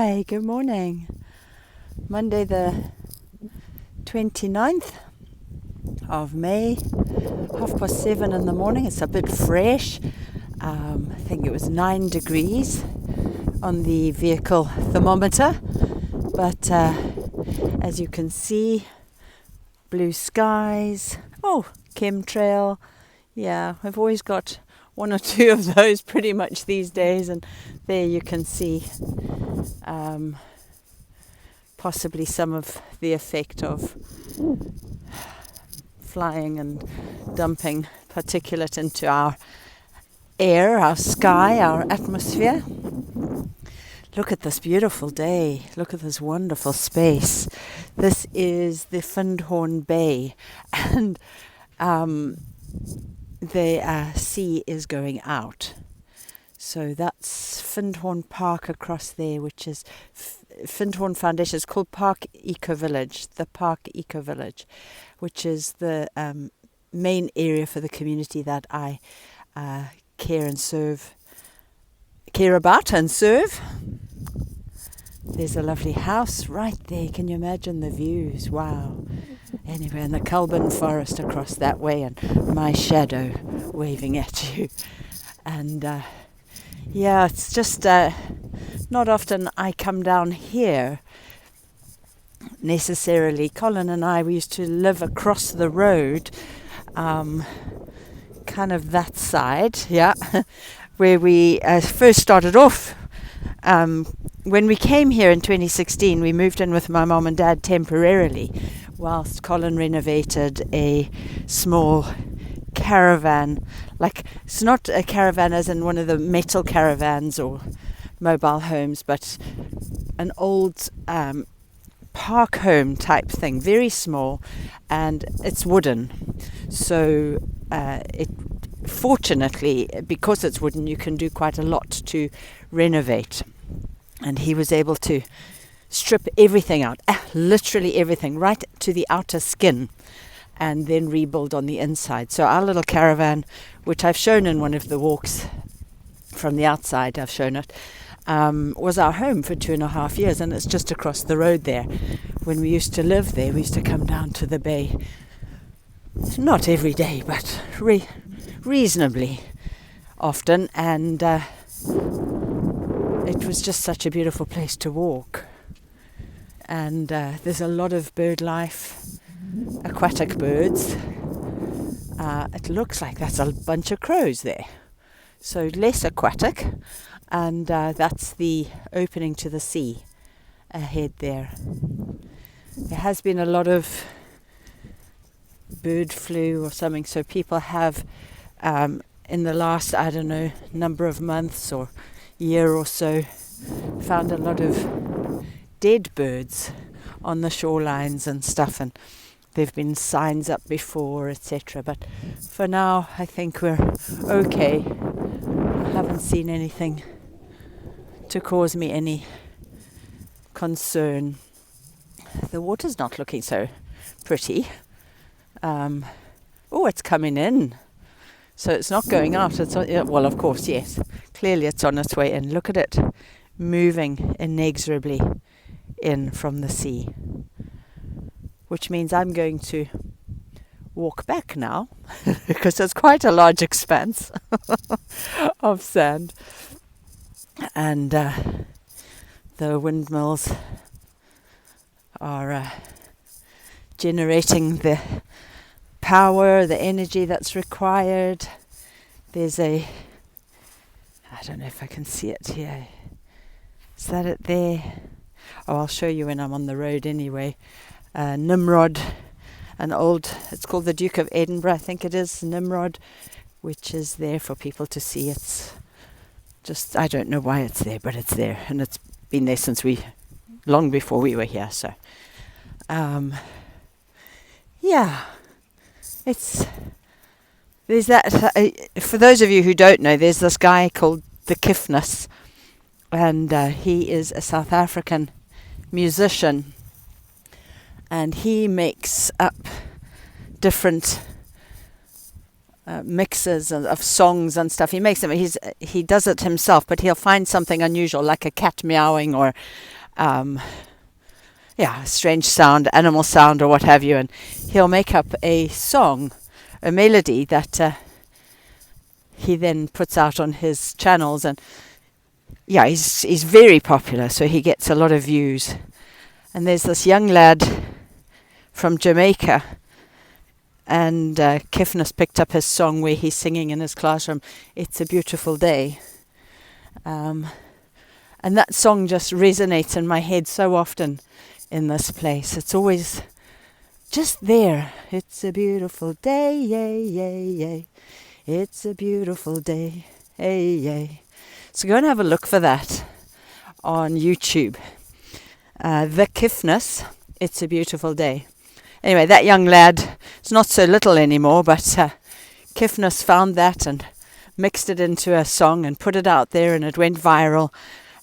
Hi, good morning. Monday the 29th of May, 7:30 in the morning. It's a bit fresh. I think it was 9 degrees on the vehicle thermometer. But as you can see, blue skies. Oh, chemtrail. Yeah, I've always got one or two of those pretty much these days. And there you can see possibly some of the effect of flying and dumping particulate into our air, our sky, our atmosphere. Look at this beautiful day. Look at this wonderful space. This is the Findhorn Bay, and the sea is going out. So that's Findhorn Park across there, which is Findhorn Foundation. It's called Park Eco Village, the Park Eco Village, which is the main area for the community that I care about and serve. There's a lovely house right there. Can you imagine the views? Wow. Anyway, and the Culbin Forest across that way, and my shadow waving at you. And yeah, it's just not often I come down here necessarily. Colin and I, we used to live across the road, kind of that side, yeah, where we first started off. When we came here in 2016, we moved in with my mom and dad temporarily, whilst Colin renovated a small caravan. Like, it's not a caravan as in one of the metal caravans or mobile homes, but an old park home type thing, very small, and it's wooden. So it fortunately, because it's wooden, you can do quite a lot to renovate. And he was able to strip everything out, literally everything, right to the outer skin, and then rebuild on the inside. So our little caravan, which I've shown in one of the walks from the outside, I've shown it, was our home for 2.5 years, and it's just across the road there. When we used to live there, we used to come down to the bay, not every day, but reasonably often, and it was just such a beautiful place to walk. And there's a lot of bird life, aquatic birds. It looks like that's a bunch of crows there, so less aquatic, and that's the opening to the sea ahead there. There has been a lot of bird flu or something, so people have in the last, I don't know, number of months or year or so, found a lot of dead birds on the shorelines and stuff, and there've been signs up before, etc. But for now, I think we're okay. I haven't seen anything to cause me any concern. The water's not looking so pretty. It's coming in. So it's not going out. Well, of course, yes. Clearly it's on its way in. Look at it moving inexorably in from the sea. Which means I'm going to walk back now because there's quite a large expanse of sand. And the windmills are generating the power, the energy that's required. There's I don't know if I can see it here. Is that it there? Oh, I'll show you when I'm on the road anyway. Nimrod, it's called the Duke of Edinburgh, I think it is, Nimrod, which is there for people to see. It's just, I don't know why it's there, but it's there, and it's been there since long before we were here, so yeah. There's that, for those of you who don't know, there's this guy called the Kiffness, and he is a South African musician, and he makes up different mixes of songs and stuff. He makes them. He does it himself, but he'll find something unusual, like a cat meowing or a strange sound, animal sound, or what have you, and he'll make up a song, a melody that he then puts out on his channels. And he's very popular, so he gets a lot of views. And there's this young lad from Jamaica, and Kifnus picked up his song where he's singing in his classroom, "It's a Beautiful Day." And that song just resonates in my head so often in this place. It's always just there. It's a beautiful day, yay, yay, yay. It's a beautiful day, yay, yay. So go and have a look for that on YouTube. The Kifnus, It's a Beautiful Day. Anyway, that young lad is not so little anymore, but Kifnus found that and mixed it into a song and put it out there, and it went viral.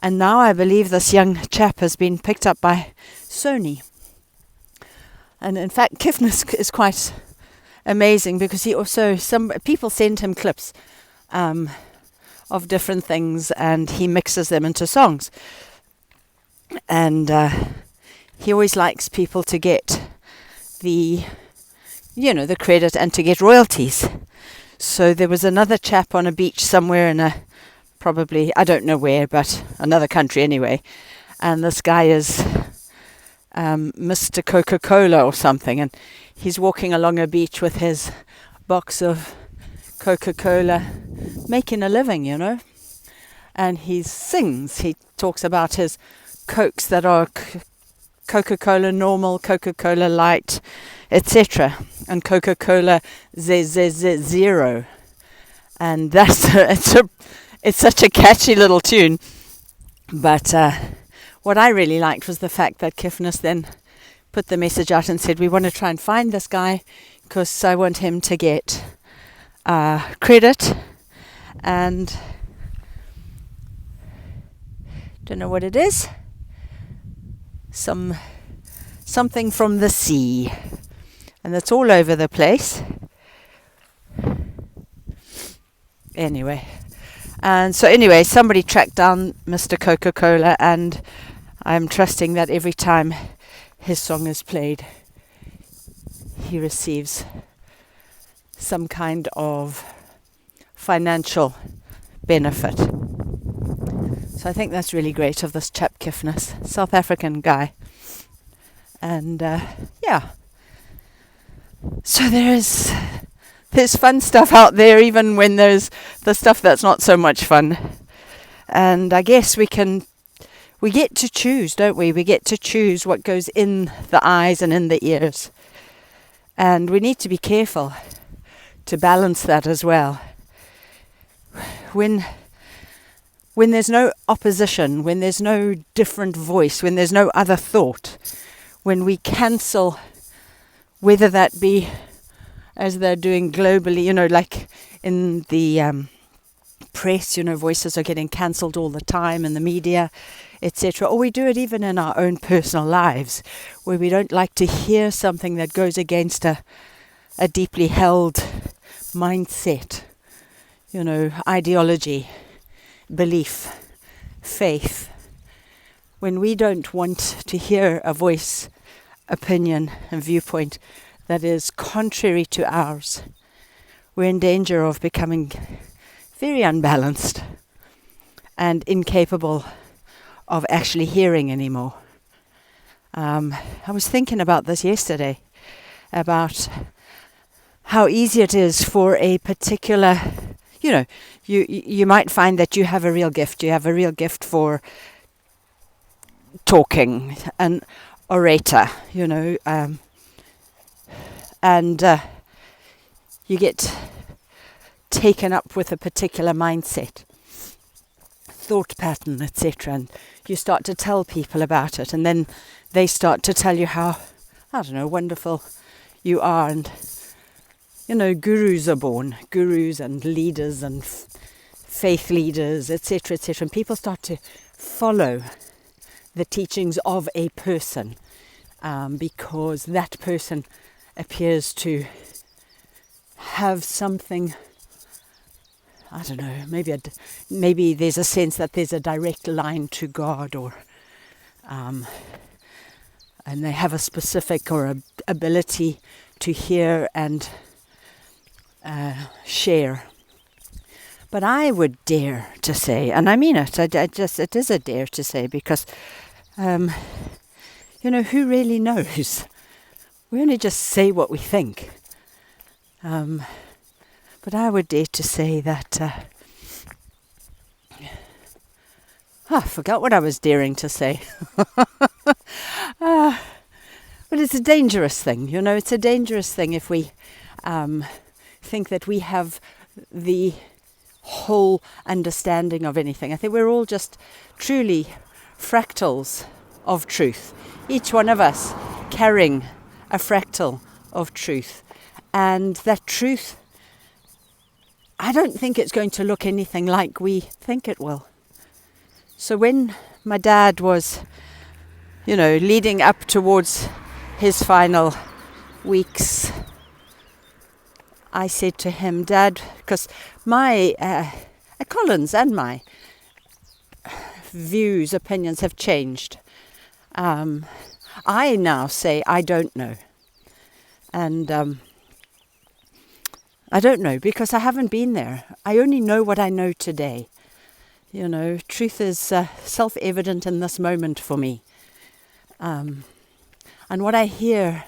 And now I believe this young chap has been picked up by Sony. And in fact, Kifnus is quite amazing, because he also, some people send him clips of different things, and he mixes them into songs. And he always likes people to get the credit and to get royalties. So there was another chap on a beach somewhere in probably, I don't know where, but another country anyway. And this guy is Mr. Coca-Cola or something. And he's walking along a beach with his box of Coca-Cola, making a living, And he sings. He talks about his Cokes that are Coca-Cola Normal, Coca-Cola Light, etc. And Coca-Cola Zero. And it's such a catchy little tune. But what I really liked was the fact that Kifnus then put the message out and said, we want to try and find this guy because I want him to get credit. And don't know what it is. Something from the sea. And it's all over the place. Anyway. And so somebody tracked down Mr. Coca-Cola, and I'm trusting that every time his song is played, he receives some kind of financial benefit. So I think that's really great of this chap Kifnus, South African guy. And so there's fun stuff out there, even when there's the stuff that's not so much fun. And I guess we get to choose, don't we? We get to choose what goes in the eyes and in the ears. And we need to be careful to balance that as well. When there's no opposition, when there's no different voice, when there's no other thought, when we cancel, whether that be as they're doing globally, like in the press, voices are getting cancelled all the time in the media, etc. Or we do it even in our own personal lives, where we don't like to hear something that goes against a deeply held mindset, ideology, belief, faith. When we don't want to hear a voice, opinion, and viewpoint that is contrary to ours, we're in danger of becoming very unbalanced and incapable of actually hearing anymore. I was thinking about this yesterday, about how easy it is for a particular, you might find that you have a real gift. You have a real gift for talking, an orator, and you get taken up with a particular mindset, thought pattern, etc. And you start to tell people about it, and then they start to tell you how, wonderful you are. And, gurus are born, gurus and leaders and faith leaders, etc., etc. And people start to follow the teachings of a person because that person appears to have something, I don't know, maybe there's a sense that there's a direct line to God, or and they have a specific or ability to hear and share. But I would dare to say, and I mean it, it is a dare to say, because who really knows? We only just say what we think. But I would dare to say that I forgot what I was daring to say. But it's a dangerous thing, it's a dangerous thing if we think that we have the whole understanding of anything. I think we're all just truly fractals of truth. Each one of us carrying a fractal of truth. And that truth, I don't think it's going to look anything like we think it will. So when my dad was, leading up towards his final weeks, I said to him, Dad, because my, Colin's and my views, opinions have changed. I now say I don't know. And I don't know because I haven't been there. I only know what I know today. Truth is self-evident in this moment for me. And what I hear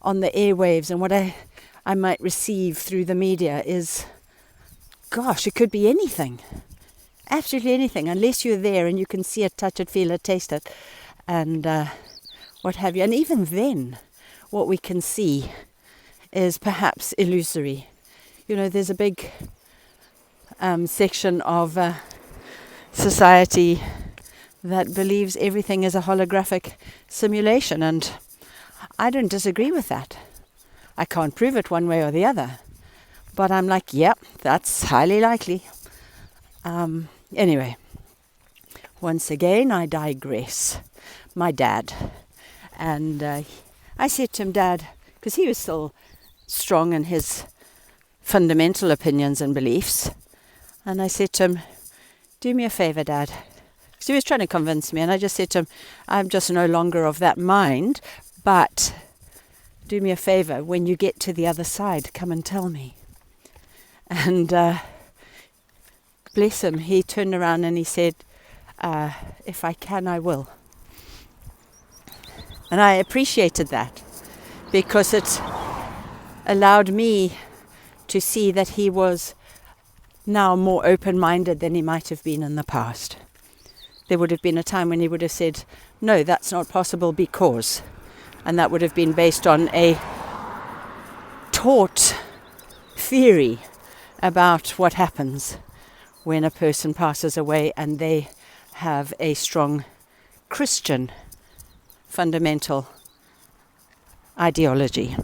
on the airwaves and what I might receive through the media is, gosh, it could be anything. Absolutely anything, unless you're there and you can see it, touch it, feel it, taste it, and what have you. And even then, what we can see is perhaps illusory. There's a big section of society that believes everything is a holographic simulation, and I don't disagree with that. I can't prove it one way or the other, but I'm like, yep, that's highly likely. Anyway, once again, I digress. My dad. And I said to him, Dad, because he was still strong in his fundamental opinions and beliefs. And I said to him, do me a favor, Dad. Because he was trying to convince me. And I just said to him, I'm just no longer of that mind, but do me a favor, when you get to the other side, come and tell me. And bless him, he turned around and he said, if I can, I will. And I appreciated that because it allowed me to see that he was now more open-minded than he might have been in the past. There would have been a time when he would have said, no, that's not possible because, and that would have been based on a taught theory about what happens when a person passes away and they have a strong Christian fundamental ideology.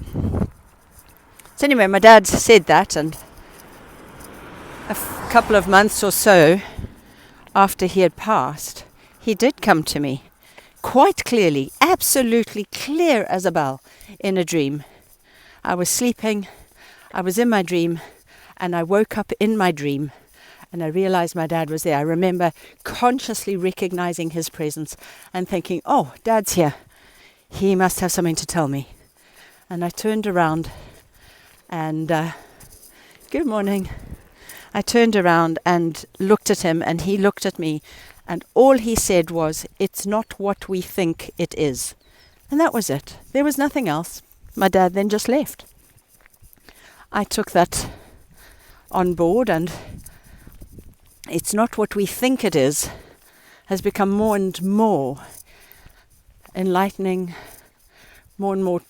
So anyway, my dad said that, and a couple of months or so after he had passed, he did come to me quite clearly, absolutely clear as a bell, in a dream. I was sleeping, I was in my dream, and I woke up in my dream, and I realized my dad was there. I remember consciously recognizing his presence and thinking, oh, Dad's here. He must have something to tell me. And I turned around and, good morning. I turned around and looked at him, and he looked at me, and all he said was, it's not what we think it is. And that was it. There was nothing else. My dad then just left. I took that on board, and it's not what we think it is has become more and more enlightening, more and more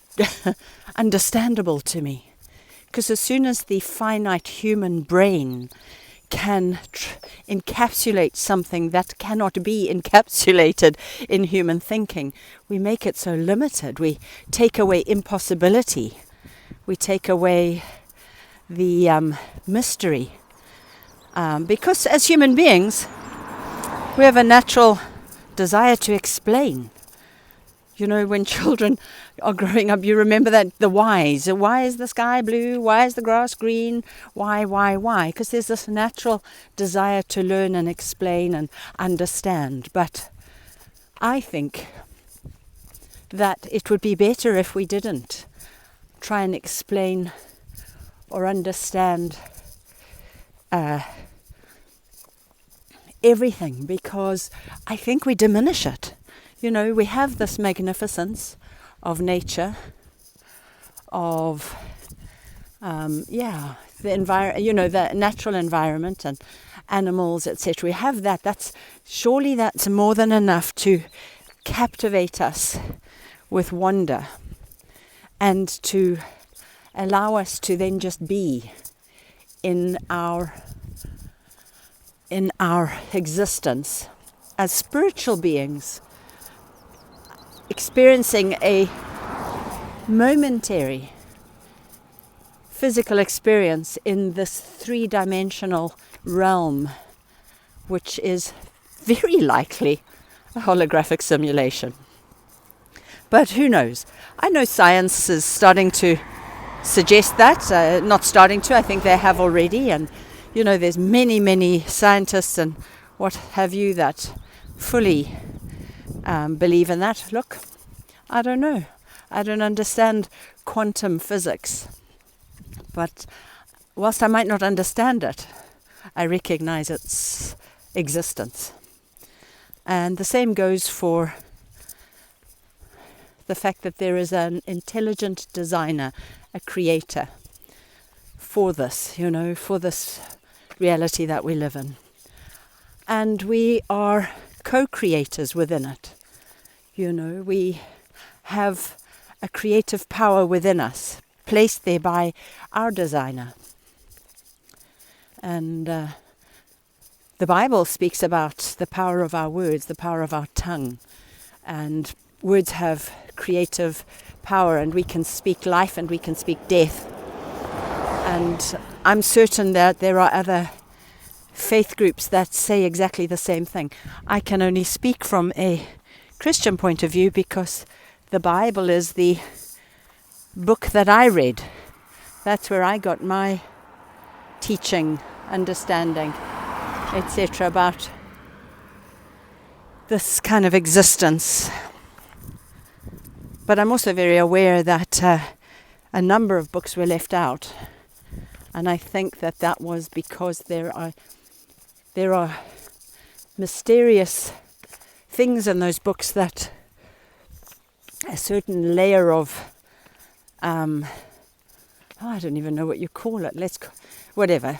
understandable to me. Because as soon as the finite human brain can encapsulate something that cannot be encapsulated in human thinking, we make it so limited. We take away impossibility. We take away the mystery. Because as human beings, we have a natural desire to explain. You know, when children are growing up, you remember that the whys. Why is the sky blue? Why is the grass green? Why? Because there's this natural desire to learn and explain and understand. But I think that it would be better if we didn't try and explain or understand everything, because I think we diminish it. You know, we have this magnificence of nature, of the the natural environment and animals, etc. We have that. That's more than enough to captivate us with wonder and to allow us to then just be in our existence as spiritual beings, experiencing a momentary physical experience in this three-dimensional realm, which is very likely a holographic simulation. But who knows? I know science is starting to suggest that, not starting to, I think they have already, and you know, there's many scientists and what have you that fully believe in that. Look, I don't know. I don't understand quantum physics. But whilst I might not understand it, I recognize its existence. And the same goes for the fact that there is an intelligent designer, a creator for this, you know, for this reality that we live in. And we are co-creators within it. You know, we have a creative power within us, placed there by our designer. And the Bible speaks about the power of our words, the power of our tongue. And words have creative power, and we can speak life and we can speak death. And I'm certain that there are other faith groups that say exactly the same thing. I can only speak from a Christian point of view because the Bible is the book that I read. That's where I got my teaching, understanding, etc. about this kind of existence. But I'm also very aware that a number of books were left out. And I think that was because there are mysterious things in those books that a certain layer of I don't even know what you call it. Whatever.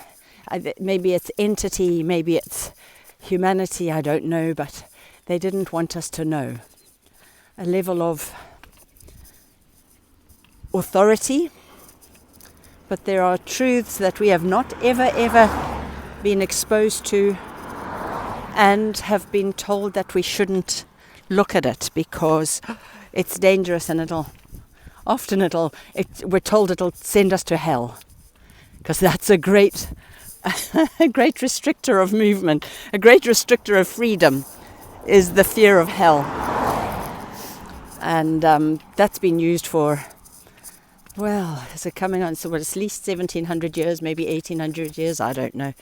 Maybe it's entity, maybe it's humanity, I don't know, but they didn't want us to know. A level of authority, but there are truths that we have not ever been exposed to and have been told that we shouldn't look at it because it's dangerous and we're told it'll send us to hell, because that's a great restrictor of movement, a great restrictor of freedom is the fear of hell. And that's been used for, well, is it coming on? So at least 1700 years, maybe 1800 years, I don't know.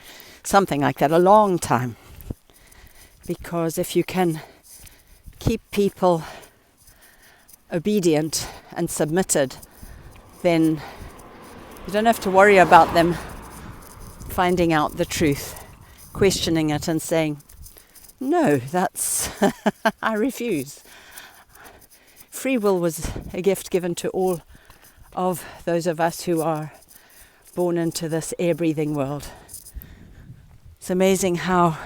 Something like that, a long time. Because if you can keep people obedient and submitted, then you don't have to worry about them finding out the truth, questioning it and saying, no, that's, I refuse. Free will was a gift given to all of those of us who are born into this air-breathing world. It's amazing how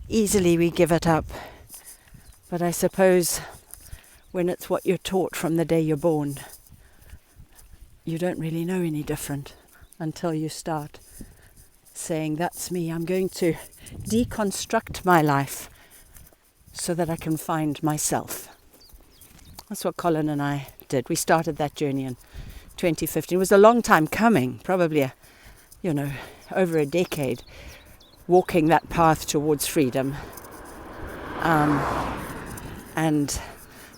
easily we give it up. But I suppose when it's what you're taught from the day you're born, you don't really know any different until you start saying, that's me, I'm going to deconstruct my life so that I can find myself. That's what Colin and I did. We started that journey in 2015. It was a long time coming, probably over a decade, walking that path towards freedom. And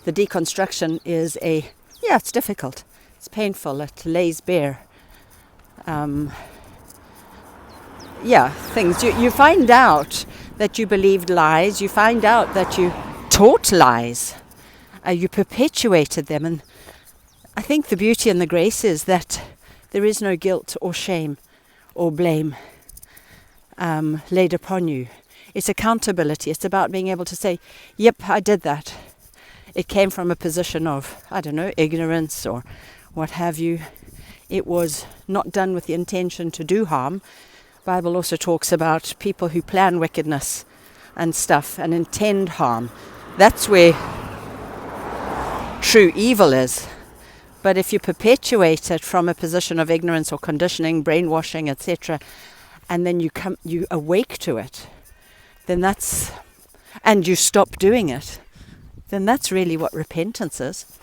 the deconstruction is it's difficult. It's painful. It lays bare things. You find out that you believed lies. You find out that you taught lies. You perpetuated them. And I think the beauty and the grace is that there is no guilt or shame or blame laid upon you. It's accountability. It's about being able to say, yep, I did that. It came from a position of, ignorance or what have you. It was not done with the intention to do harm. The Bible also talks about people who plan wickedness and stuff and intend harm. That's where true evil is. But if you perpetuate it from a position of ignorance or conditioning, brainwashing, etc., and then you awake to it, then and you stop doing it, then that's really what repentance is.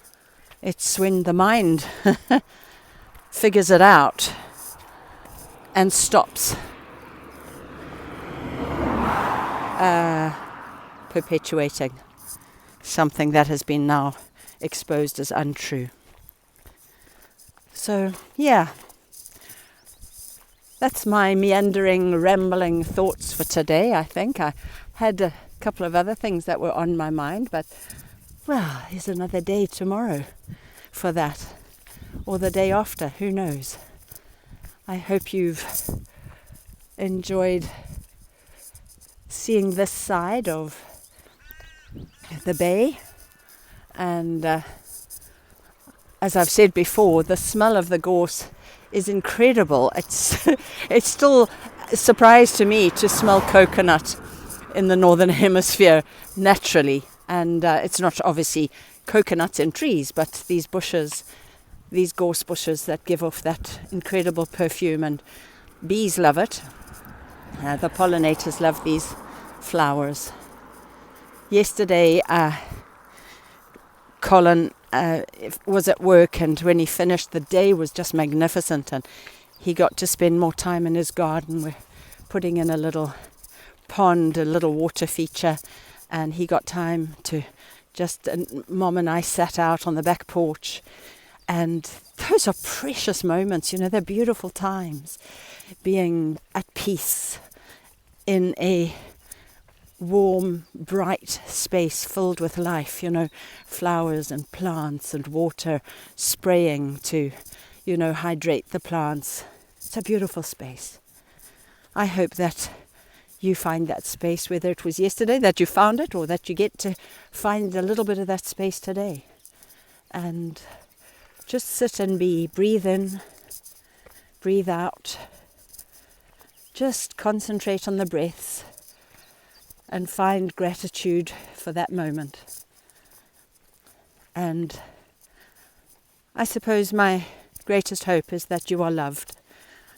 It's when the mind figures it out and stops perpetuating something that has been now exposed as untrue. So, that's my meandering, rambling thoughts for today, I think. I had a couple of other things that were on my mind, but, there's another day tomorrow for that. Or the day after, who knows. I hope you've enjoyed seeing this side of the bay. And as I've said before, the smell of the gorse is incredible. It's still a surprise to me to smell coconut in the northern hemisphere naturally. And it's not obviously coconuts in trees, but these bushes, these gorse bushes that give off that incredible perfume, and bees love it. The pollinators love these flowers. Yesterday, Colin was at work, and when he finished, the day was just magnificent, and he got to spend more time in his garden. We're putting in a little pond, a little water feature, and he got time to Mom and I sat out on the back porch, and those are precious moments, they're beautiful times, being at peace in a warm, bright space filled with life, flowers and plants and water spraying to, hydrate the plants. It's a beautiful space. I hope that you find that space, whether it was yesterday that you found it or that you get to find a little bit of that space today. And just sit and breathe in, breathe out. Just concentrate on the breaths and find gratitude for that moment. And I suppose my greatest hope is that you are loved.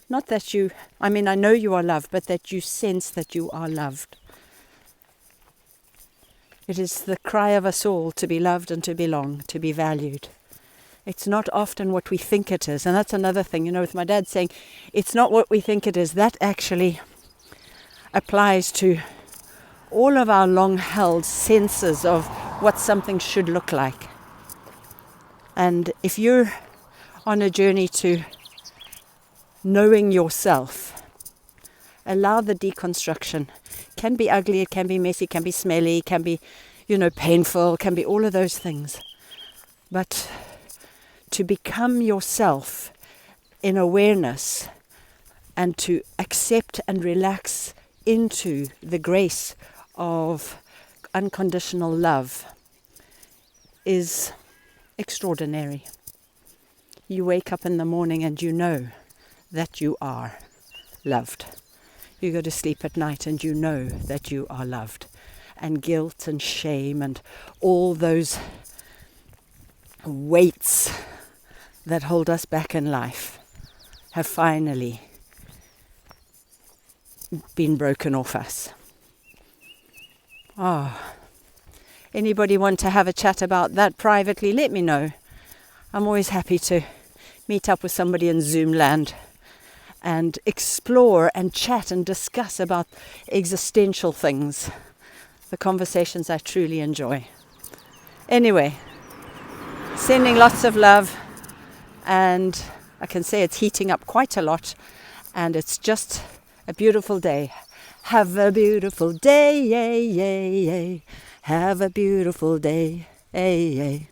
Not that I know you are loved, but that you sense that you are loved. It is the cry of us all to be loved and to belong, to be valued. It's not often what we think it is. And that's another thing, with my dad saying, it's not what we think it is. That actually applies to all of our long-held senses of what something should look like. And if you're on a journey to knowing yourself, allow the deconstruction. It can be ugly, it can be messy, it can be smelly, it can be, painful, it can be all of those things. But to become yourself in awareness and to accept and relax into the grace of unconditional love is extraordinary. You wake up in the morning and you know that you are loved. You go to sleep at night and you know that you are loved. And guilt and shame and all those weights that hold us back in life have finally been broken off us. Anybody want to have a chat about that privately? Let me know. I'm always happy to meet up with somebody in Zoom land and explore and chat and discuss about existential things, the conversations I truly enjoy. Anyway, Sending lots of love, and I can say it's heating up quite a lot, and it's just a beautiful day. Have a beautiful day, yay, yay, yay. Have a beautiful day, yay, yay.